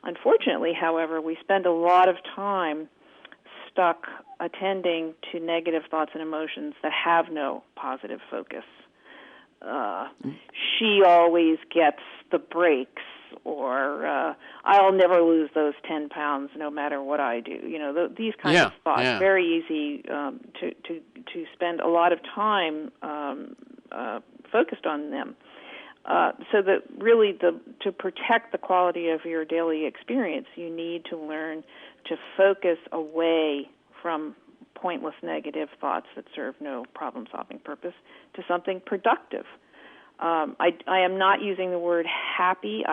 Unfortunately, however, we spend a lot of time stuck attending to negative thoughts and emotions that have no positive focus. She always gets the breaks, or I'll never lose those 10 pounds no matter what I do. You know, these kinds of thoughts, very easy to spend a lot of time focused on them. So that really to protect the quality of your daily experience, you need to learn to focus away from pointless negative thoughts that serve no problem-solving purpose to something productive. I am not using the word happy.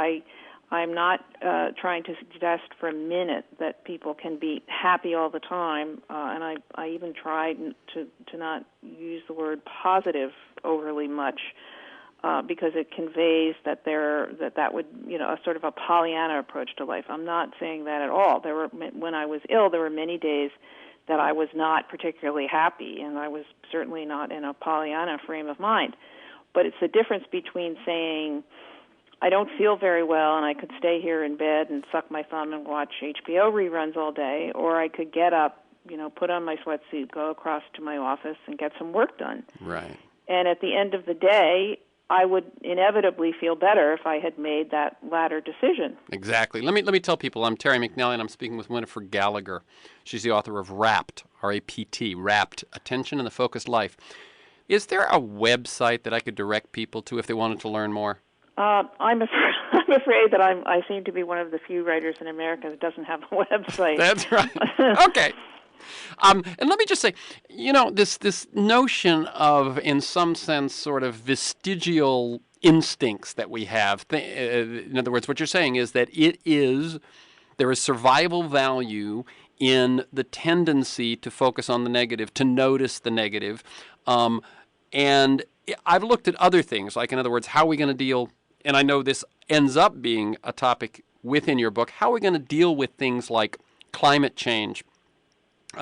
I'm not trying to suggest for a minute that people can be happy all the time, and I even tried to not use the word positive overly much, because it conveys that that would, you know, a sort of a Pollyanna approach to life. I'm not saying that at all. When I was ill, there were many days that I was not particularly happy, and I was certainly not in a Pollyanna frame of mind. But it's the difference between saying, I don't feel very well and I could stay here in bed and suck my thumb and watch HBO reruns all day, or I could get up, you know, put on my sweatsuit, go across to my office and get some work done. Right. And at the end of the day, I would inevitably feel better if I had made that latter decision. Exactly. Let me tell people, I'm Terry McNally, and I'm speaking with WINIFRED GALLAGHER. She's the author of RAPT, R-A-P-T, RAPT, Attention in the Focused Life. Is there a website that I could direct people to if they wanted to learn more? I'm afraid that I seem to be one of the few writers in America that doesn't have a website. That's right. Okay. And let me just say, you know, this notion of, in some sense, sort of vestigial instincts that we have. In other words, what you're saying is that there is survival value in the tendency to focus on the negative, to notice the negative. And I've looked at other things, like, in other words, how are we going to deal, and I know this ends up being a topic within your book, how are we going to deal with things like climate change,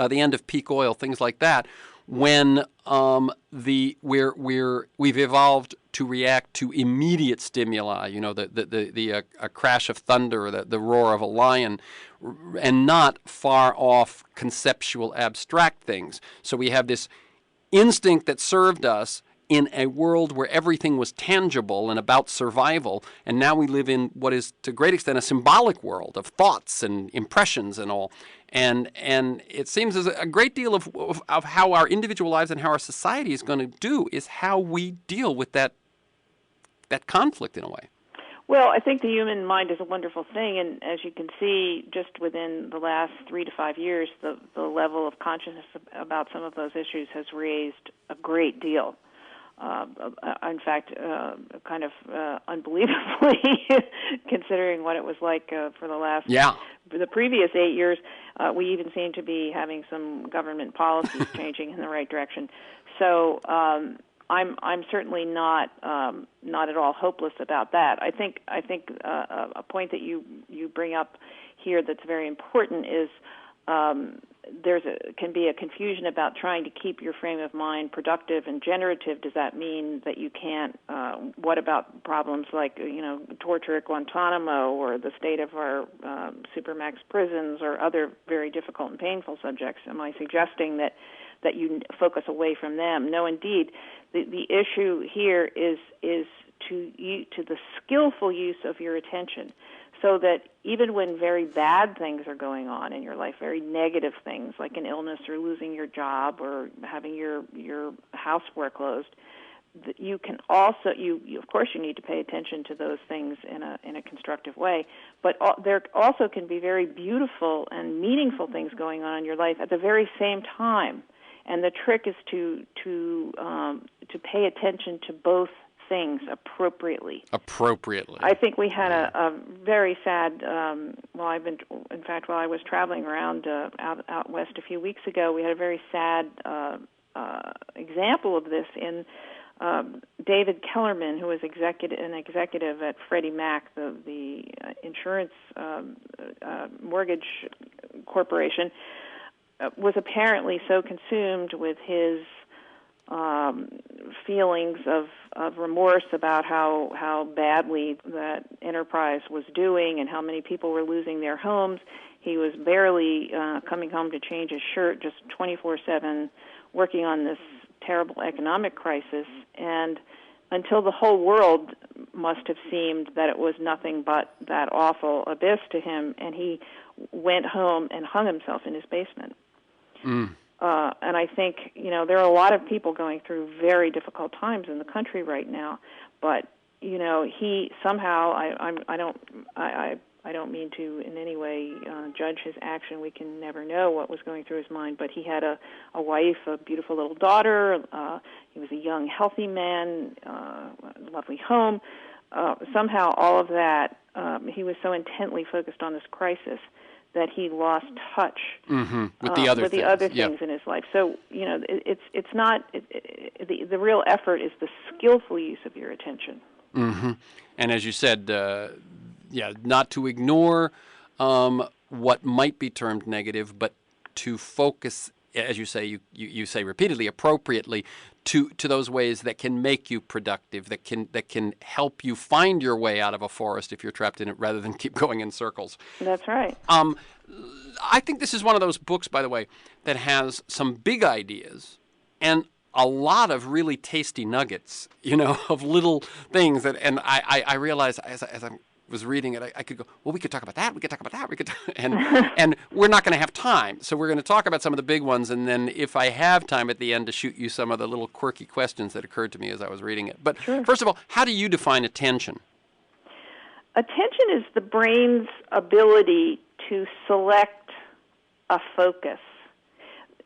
the end of peak oil, things like that, when we've evolved to react to immediate stimuli, you know, a crash of thunder, or the roar of a lion, and not far off conceptual abstract things. So we have this instinct that served us in a world where everything was tangible and about survival, and now we live in what is, to a great extent, a symbolic world of thoughts and impressions and all. And it seems as a great deal of how our individual lives and how our society is going to do is how we deal with that conflict in a way. Well, I think the human mind is a wonderful thing, and as you can see, just within the last 3 to 5 years, the level of consciousness about some of those issues has raised a great deal. In fact, kind of unbelievably, considering what it was like for the previous 8 years, we even seem to be having some government policies changing in the right direction. So I'm certainly not at all hopeless about that. I think a point that you bring up here that's very important is can be a confusion about trying to keep your frame of mind productive and generative. Does that mean that you can't? What about problems like, you know, torture at Guantanamo or the state of our supermax prisons or other very difficult and painful subjects? Am I suggesting that you focus away from them? No, indeed. The issue here is to the skillful use of your attention, so that even when very bad things are going on in your life, very negative things like an illness or losing your job or having your house foreclosed, you can also you of course you need to pay attention to those things in a constructive way, but there also can be very beautiful and meaningful things going on in your life at the very same time. And the trick is to pay attention to both things appropriately. Appropriately. I think we had a very sad, while I was traveling around out west a few weeks ago, we had a very sad example of this in David Kellerman, who was an executive at Freddie Mac, the insurance mortgage corporation, was apparently so consumed with his feelings of remorse about how badly that enterprise was doing and how many people were losing their homes. He was barely coming home to change his shirt, just 24/7 working on this terrible economic crisis, and until the whole world must have seemed that it was nothing but that awful abyss to him, and he went home and hung himself in his basement. And I think, there are a lot of people going through very difficult times in the country right now, but, he somehow, I don't mean to in any way judge his action. We can never know what was going through his mind, but he had a wife, a beautiful little daughter. He was a young, healthy man, a lovely home. Somehow all of that, he was so intently focused on this crisis that he lost touch with the other things in his life. So, it's not, the real effort is the skillful use of your attention. And as you said, not to ignore what might be termed negative, but to focus, as you say, you say repeatedly, appropriately, to those ways that can make you productive, that can help you find your way out of a forest if you're trapped in it, rather than keep going in circles. That's right. I think this is one of those books, by the way, that has some big ideas and a lot of really tasty nuggets, of little things that, and I realize as I was reading it, I could go, well, we could talk about that, we could talk about that, and we're not going to have time. So we're going to talk about some of the big ones, and then if I have time at the end to shoot you some of the little quirky questions that occurred to me as I was reading it. But First of all, how do you define attention? Attention is the brain's ability to select a focus.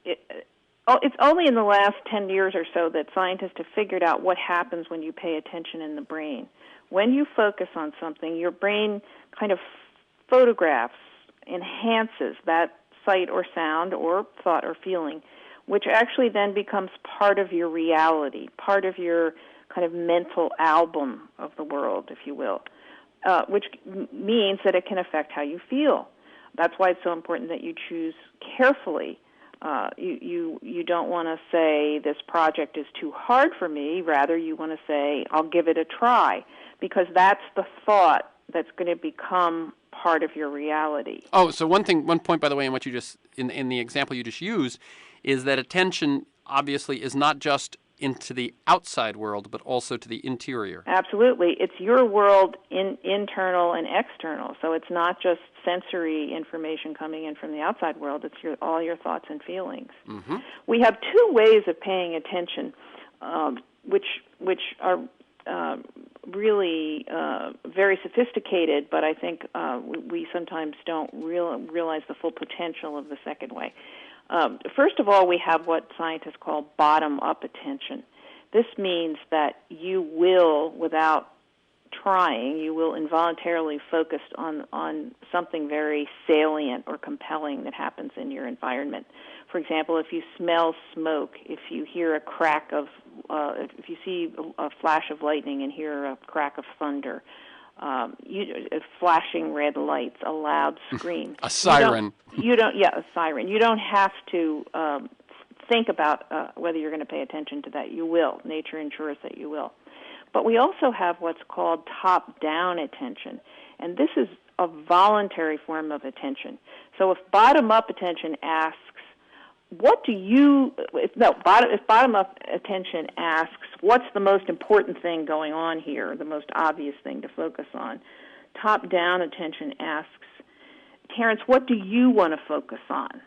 It's only in the last 10 years or so that scientists have figured out what happens when you pay attention in the brain. When you focus on something, your brain kind of photographs, enhances that sight or sound or thought or feeling, which actually then becomes part of your reality, part of your kind of mental album of the world, if you will, which means that it can affect how you feel. That's why it's so important that you choose carefully. You don't want to say, this project is too hard for me. Rather, you want to say, I'll give it a try, because that's the thought that's going to become part of your reality. Oh, so one point, by the way, in what you just, in the example you just used, is that attention obviously is not just into the outside world, but also to the interior. Absolutely. It's your world, internal and external. So it's not just sensory information coming in from the outside world. It's all your thoughts and feelings. We have two ways of paying attention, which are really very sophisticated, but I think we sometimes don't realize the full potential of the second way. First of all, we have what scientists call bottom-up attention. This means that you will, without trying, you will involuntarily focus on something very salient or compelling that happens in your environment. For example, if you smell smoke, if you hear a crack of, if you see a flash of lightning and hear a crack of thunder, flashing red lights, a loud scream. A siren. A siren. You don't have to think about whether you're going to pay attention to that. You will. Nature ensures that you will. But we also have what's called top-down attention, and this is a voluntary form of attention. So if bottom-up attention asks, if bottom-up attention asks, what's the most important thing going on here, the most obvious thing to focus on, top-down attention asks, Terrence, what do you want to focus on?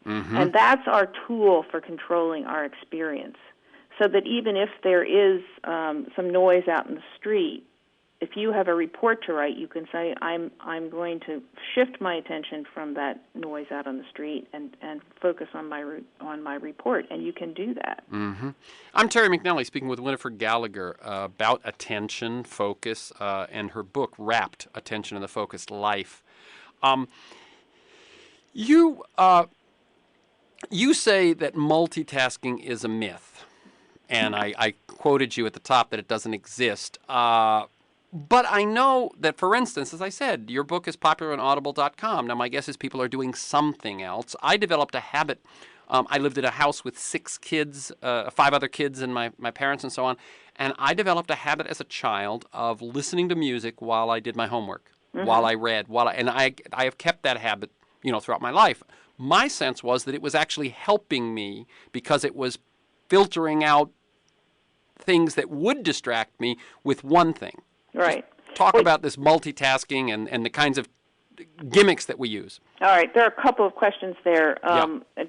And that's our tool for controlling our experience, so that even if there is some noise out in the street, if you have a report to write, you can say, I'm going to shift my attention from that noise out on the street and focus on my report, and you can do that. Mm-hmm. I'm Terry McNally, speaking with WINIFRED Gallagher about attention, focus, and her book, RAPT, Attention and the Focused Life. You say that multitasking is a myth, and I quoted you at the top that it doesn't exist. But I know that, for instance, as I said, your book is popular on audible.com. Now, my guess is people are doing something else. I developed a habit. I lived in a house with 6 kids, 5 other kids and my parents and so on. And I developed a habit as a child of listening to music while I did my homework, while I read, and I have kept that habit, throughout my life. My sense was that it was actually helping me because it was filtering out things that would distract me with one thing. Right. Just talk about this multitasking and the kinds of gimmicks that we use. All right. There are a couple of questions there.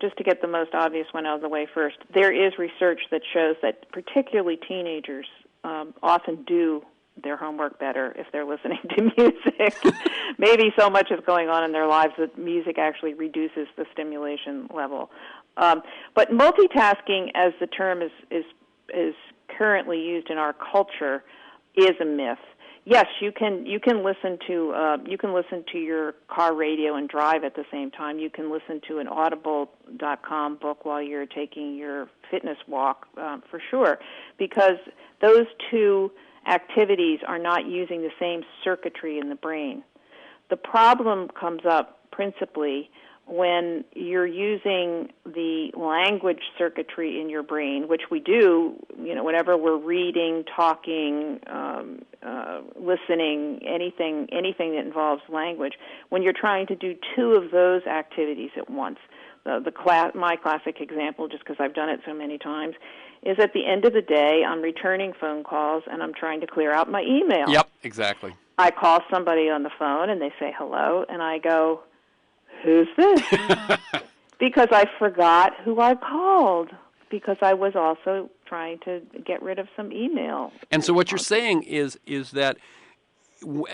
Just to get the most obvious one out of the way first, there is research that shows that particularly teenagers often do their homework better if they're listening to music. Maybe so much is going on in their lives that music actually reduces the stimulation level. But multitasking, as the term is currently used in our culture, is a myth. Yes, you can listen to your car radio and drive at the same time. You can listen to an audible.com book while you're taking your fitness walk, for sure, because those two activities are not using the same circuitry in the brain. The problem comes up principally when you're using the language circuitry in your brain, which we do, whenever we're reading, talking, listening, anything that involves language, when you're trying to do 2 of those activities at once. My classic example, just because I've done it so many times, is at the end of the day, I'm returning phone calls and I'm trying to clear out my email. Yep, exactly. I call somebody on the phone and they say hello, and I go, who's this? Because I forgot who I called, because I was also trying to get rid of some email. And so what you're saying is that,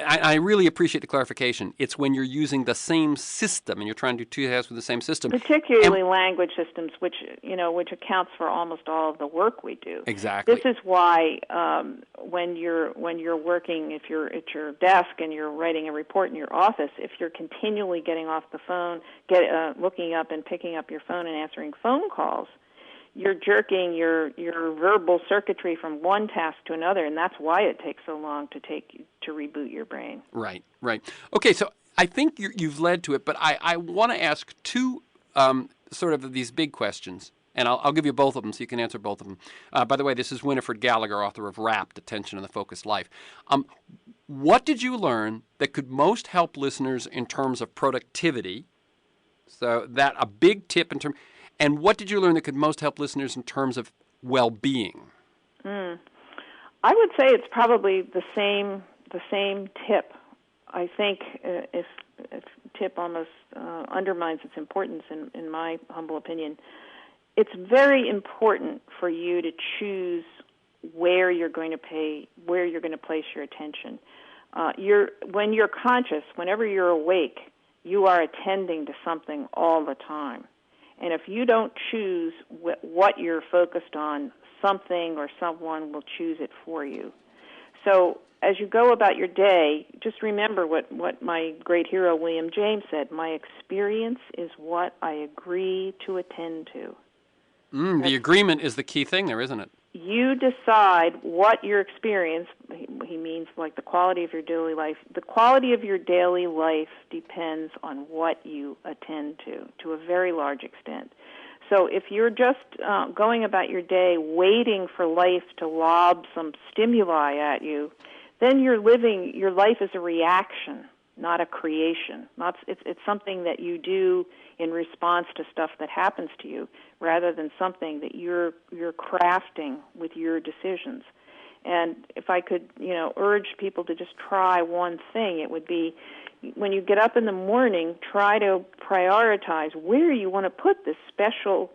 I really appreciate the clarification. It's when you're using the same system and you're trying to do 2 tasks with the same system. Particularly language systems, which accounts for almost all of the work we do. Exactly. This is why when you're working, if you're at your desk and you're writing a report in your office, if you're continually getting off the phone, looking up and picking up your phone and answering phone calls, you're jerking your verbal circuitry from one task to another, and that's why it takes so long to reboot your brain. Right. Okay, so I think you've led to it, but I want to ask 2 sort of these big questions, and I'll give you both of them so you can answer both of them. By the way, this is WINIFRED Gallagher, author of RAPT, Attention and the Focused Life. What did you learn that could most help listeners in terms of productivity? So that a big tip in terms. And what did you learn that could most help listeners in terms of well-being? I would say it's probably the same tip. I think if tip almost undermines its importance, in my humble opinion, it's very important for you to choose where you're going to place your attention. When you're conscious, whenever you're awake, you are attending to something all the time. And if you don't choose what you're focused on, something or someone will choose it for you. So as you go about your day, just remember what my great hero William James said, my experience is what I agree to attend to. The agreement is the key thing there, isn't it? You decide what your experience, he means like the quality of your daily life. The quality of your daily life depends on what you attend to a very large extent. So if you're just going about your day waiting for life to lob some stimuli at you, then your life is a reaction, not a creation. It's something that you do in response to stuff that happens to you, rather than something that you're crafting with your decisions. And if I could, urge people to just try one thing, it would be when you get up in the morning, try to prioritize where you want to put this special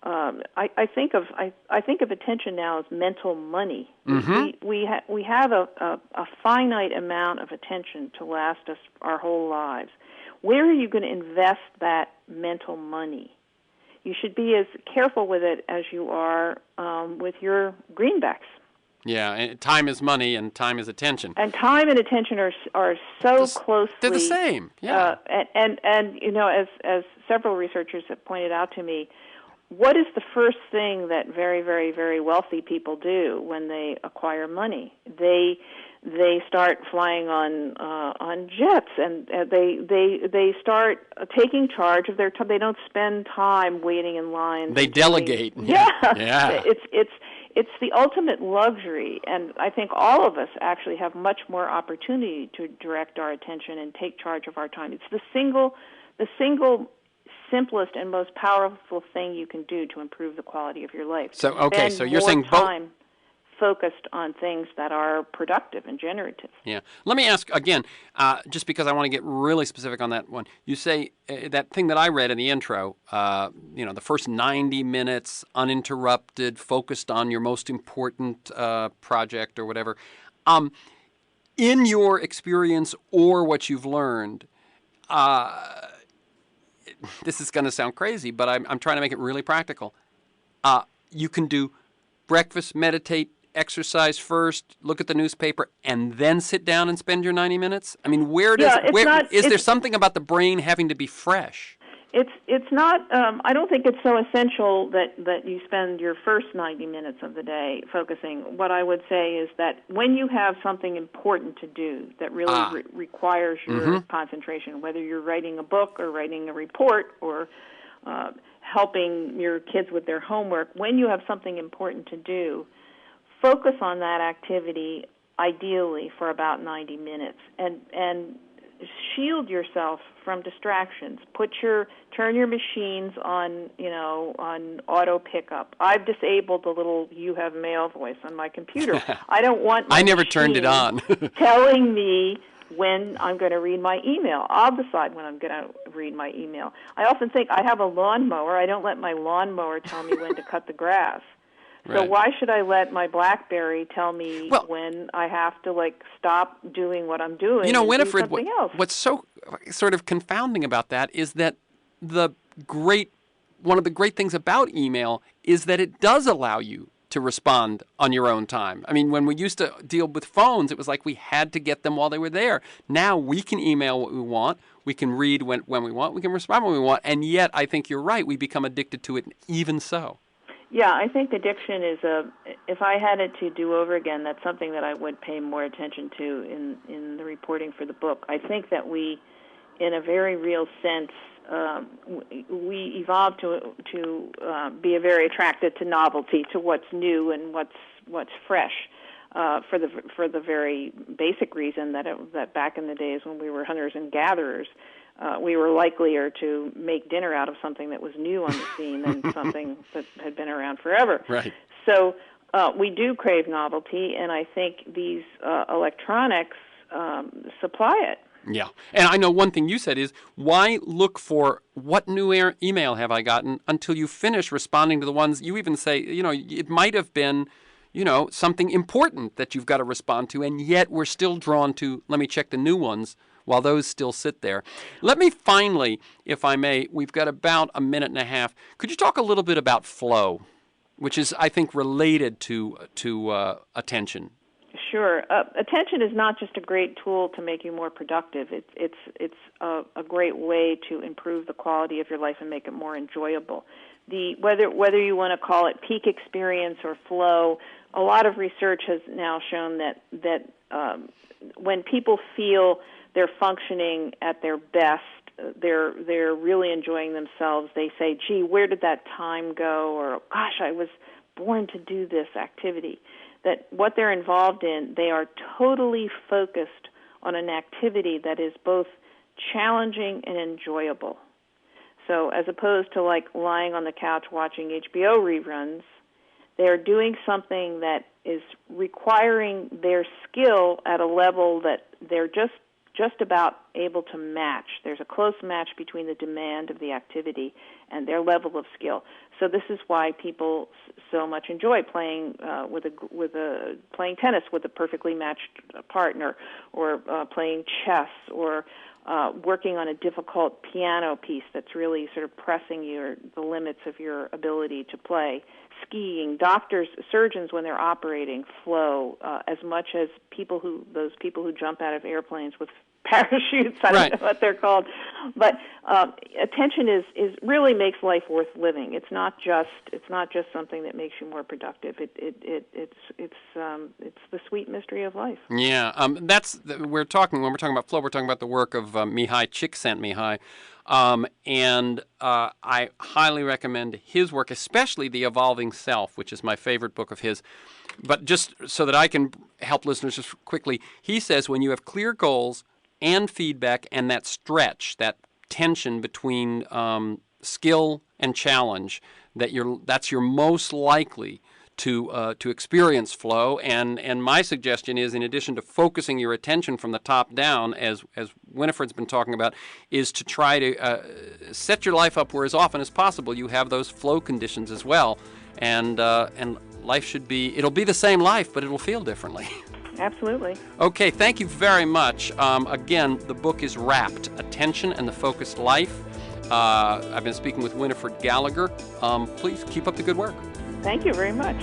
I think of attention now as mental money. Mm-hmm. We have a finite amount of attention to last us our whole lives. Where are you going to invest that mental money? You should be as careful with it as you are with your greenbacks. Yeah, and time is money, and time is attention. And time and attention are so closely. They're the same. Yeah. And you know, as several researchers have pointed out to me, what is the first thing that very, very, very wealthy people do when they acquire money? They start flying on jets, and they start taking charge of their time. They don't spend time waiting in line. They delegate. Yeah. Yeah. It's the ultimate luxury, and I think all of us actually have much more opportunity to direct our attention and take charge of our time. It's the single simplest and most powerful thing you can do to improve the quality of your life. So okay, so you're saying time focused on things that are productive and generative. Yeah. Let me ask again, just because I want to get really specific on that one. You say that thing that I read in the intro, the first 90 minutes, uninterrupted, focused on your most important project or whatever. In your experience or what you've learned, this is going to sound crazy, but I'm trying to make it really practical. You can do breakfast, meditate, exercise first, look at the newspaper, and then sit down and spend your 90 minutes? I mean, is there something about the brain having to be fresh? It's not. I don't think it's so essential that you spend your first 90 minutes of the day focusing. What I would say is that when you have something important to do that really requires your concentration, whether you're writing a book or writing a report or helping your kids with their homework, when you have something important to do, focus on that activity ideally for about 90 minutes and shield yourself from distractions. Turn your machines on auto pickup. I've disabled the little "you have mail" voice on my computer. I don't want my I never turned it on. telling me when I'm going to read my email. I'll decide when I'm going to read my email. I often think I have a lawnmower. I don't let my lawnmower tell me when to cut the grass. So why should I let my BlackBerry tell me when I have to stop doing what I'm doing? WINIFRED, do something else? What's so sort of confounding about that is that one of the great things about email is that it does allow you to respond on your own time. I mean, when we used to deal with phones, it was like we had to get them while they were there. Now we can email what we want. We can read when we want. We can respond when we want. And yet, I think you're right. We become addicted to it even so. Yeah, I think addiction is if I had it to do over again, that's something that I would pay more attention to in the reporting for the book. I think that we, in a very real sense, we evolved to be very attracted to novelty, to what's new and what's fresh, for the very basic reason that back in the days when we were hunters and gatherers, we were likelier to make dinner out of something that was new on the scene than something that had been around forever. Right. So we do crave novelty, and I think these electronics supply it. Yeah. And I know one thing you said is, why look for what new email have I gotten until you finish responding to the ones you even say, it might have been, something important that you've got to respond to, and yet we're still drawn to, let me check the new ones while those still sit there. Let me finally, if I may, we've got about a minute and a half. Could you talk a little bit about flow, which is, I think, related to attention? Sure. Attention is not just a great tool to make you more productive. It's a great way to improve the quality of your life and make it more enjoyable. Whether you want to call it peak experience or flow, a lot of research has now shown that when people feel they're functioning at their best, they're really enjoying themselves. They say, "Gee, where did that time go?" Or, "Gosh, I was born to do this activity." That what they're involved in, they are totally focused on an activity that is both challenging and enjoyable. So as opposed to lying on the couch watching HBO reruns, they're doing something that is requiring their skill at a level that they're just just about able to match. There's a close match between the demand of the activity and their level of skill. So this is why people so much enjoy playing playing tennis with a perfectly matched partner, or playing chess, or working on a difficult piano piece that's really sort of pressing the limits of your ability to play. Skiing, doctors, surgeons, when they're operating, flow as much as those people who jump out of airplanes with parachutes. I don't know what they're called, but attention is really makes life worth living. It's not just something that makes you more productive. It's the sweet mystery of life. Yeah, when we're talking about flow, we're talking about the work of Mihai Csikszentmihalyi. And I highly recommend his work, especially The Evolving Self, which is my favorite book of his. But just so that I can help listeners just quickly, he says when you have clear goals and feedback and that stretch, that tension between skill and challenge, that's your most likely to experience flow. And my suggestion is, in addition to focusing your attention from the top down, as Winifred's been talking about, is to try to set your life up where as often as possible you have those flow conditions as well. And life it'll be the same life, but it'll feel differently. Absolutely. Okay, thank you very much. Again, the book is RAPT, Attention and the Focused Life. I've been speaking with Winifred Gallagher. Please keep up the good work. Thank you very much.